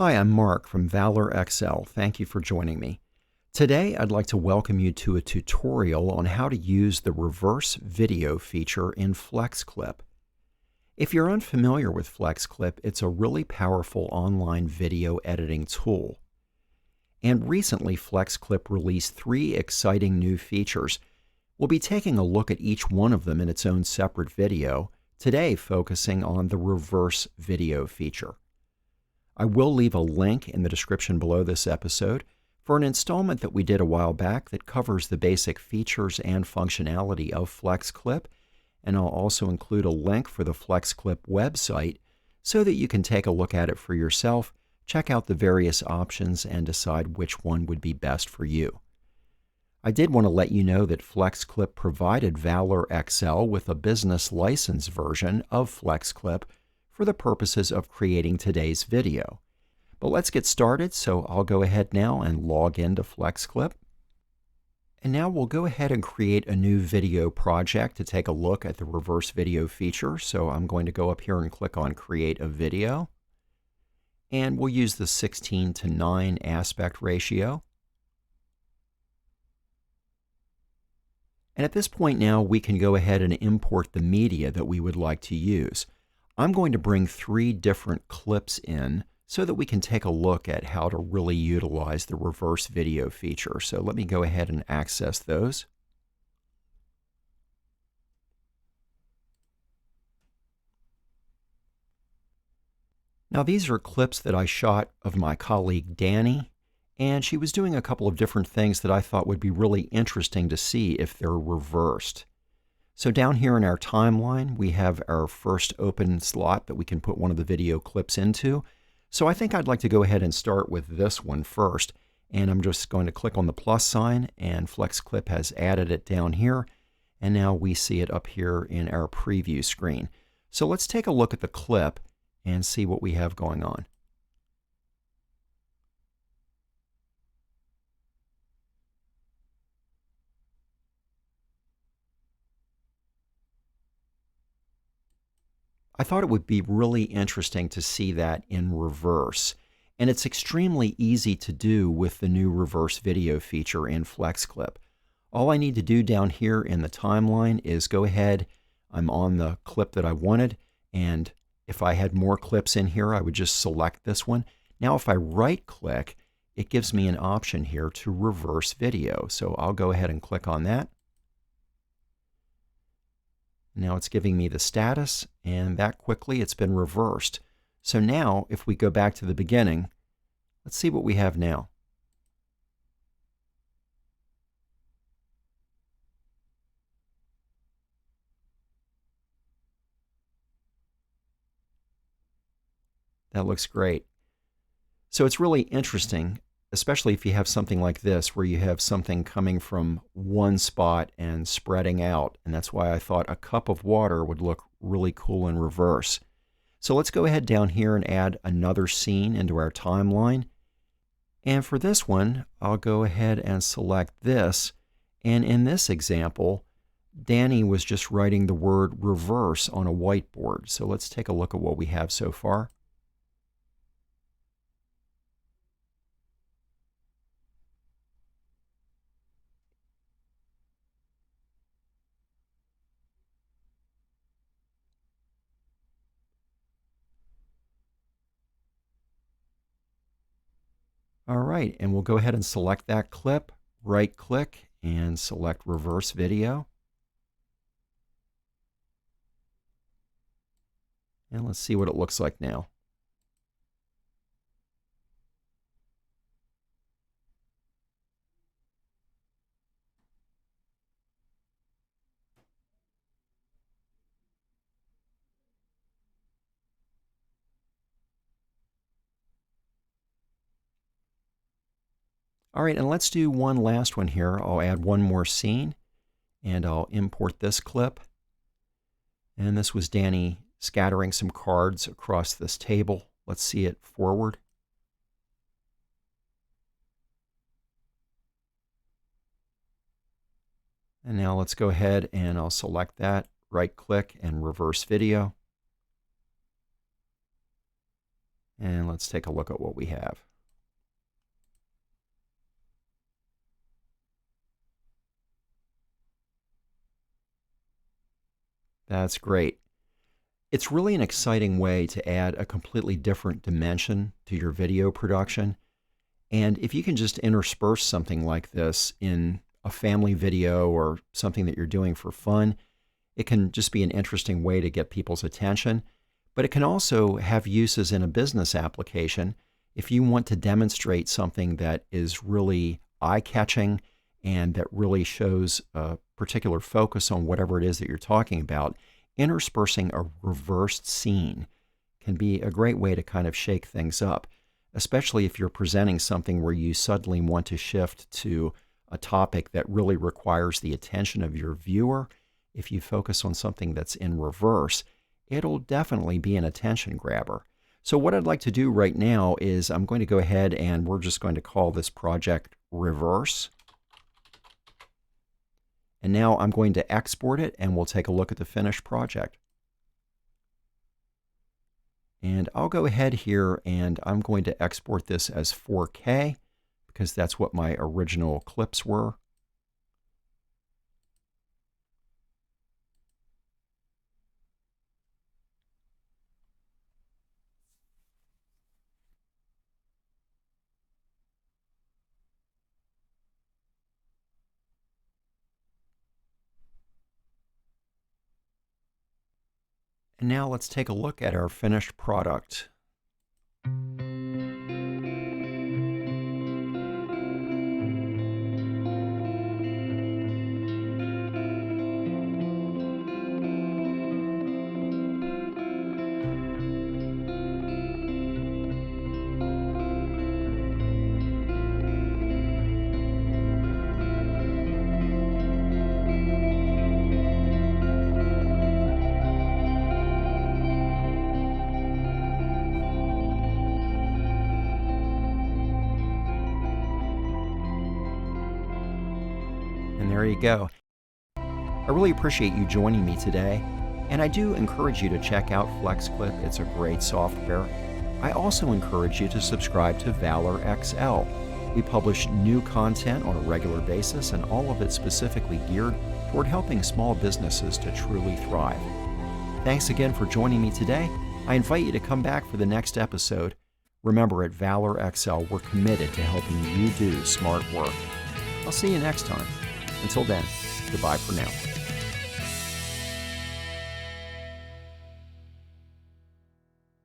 Hi, I'm Mark from Valor XL. Thank you for joining me. Today, I'd like to welcome you to a tutorial on how to use the reverse video feature in FlexClip. If you're unfamiliar with FlexClip, it's a really powerful online video editing tool. And recently, FlexClip released 3 exciting new features. We'll be taking a look at each one of them in its own separate video, today focusing on the reverse video feature. I will leave a link in the description below this episode for an installment that we did a while back that covers the basic features and functionality of FlexClip, and I'll also include a link for the FlexClip website so that you can take a look at it for yourself, check out the various options, and decide which one would be best for you. I did want to let you know that FlexClip provided Valor XL with a business license version of FlexClip for the purposes of creating today's video. But let's get started, so I'll go ahead now and log into FlexClip. And now we'll go ahead and create a new video project to take a look at the reverse video feature. So I'm going to go up here and click on Create a Video. And we'll use the 16:9 aspect ratio. And at this point now, we can go ahead and import the media that we would like to use. I'm going to bring 3 different clips in so that we can take a look at how to really utilize the reverse video feature. So let me go ahead and access those. Now these are clips that I shot of my colleague Danny, and she was doing a couple of different things that I thought would be really interesting to see if they're reversed. So down here in our timeline, we have our first open slot that we can put one of the video clips into. So I think I'd like to go ahead and start with this one first. And I'm just going to click on the plus sign, and FlexClip has added it down here. And now we see it up here in our preview screen. So let's take a look at the clip and see what we have going on. I thought it would be really interesting to see that in reverse. And it's extremely easy to do with the new reverse video feature in FlexClip. All I need to do down here in the timeline is go ahead, I'm on the clip that I wanted, and if I had more clips in here, I would just select this one. Now if I right click, it gives me an option here to reverse video. So I'll go ahead and click on that. Now it's giving me the status, and that quickly it's been reversed. So now if we go back to the beginning, let's see what we have now. That looks great. So it's really interesting, especially if you have something like this where you have something coming from one spot and spreading out. And that's why I thought a cup of water would look really cool in reverse. So let's go ahead down here and add another scene into our timeline. And for this one, I'll go ahead and select this. And in this example, Danny was just writing the word reverse on a whiteboard. So let's take a look at what we have so far. All right, and we'll go ahead and select that clip, right click, and select reverse video. And let's see what it looks like now. All right, and let's do one last one here. I'll add one more scene, and I'll import this clip. And this was Danny scattering some cards across this table. Let's see it forward. And now let's go ahead and I'll select that, right click and reverse video. And let's take a look at what we have. That's great. It's really an exciting way to add a completely different dimension to your video production. And if you can just intersperse something like this in a family video or something that you're doing for fun, it can just be an interesting way to get people's attention. But it can also have uses in a business application if you want to demonstrate something that is really eye-catching and that really shows a particular focus on whatever it is that you're talking about. Interspersing a reversed scene can be a great way to kind of shake things up, especially if you're presenting something where you suddenly want to shift to a topic that really requires the attention of your viewer. If you focus on something that's in reverse, it'll definitely be an attention grabber. So what I'd like to do right now is I'm going to go ahead and we're just going to call this project Reverse. And now I'm going to export it and we'll take a look at the finished project. And I'll go ahead here and I'm going to export this as 4K because that's what my original clips were. And now let's take a look at our finished product. And there you go. I really appreciate you joining me today, and I do encourage you to check out FlexClip. It's a great software. I also encourage you to subscribe to Valor XL. We publish new content on a regular basis, and all of it specifically geared toward helping small businesses to truly thrive. Thanks again for joining me today. I invite you to come back for the next episode. Remember, at Valor XL, we're committed to helping you do smart work. I'll see you next time. Until then, goodbye for now.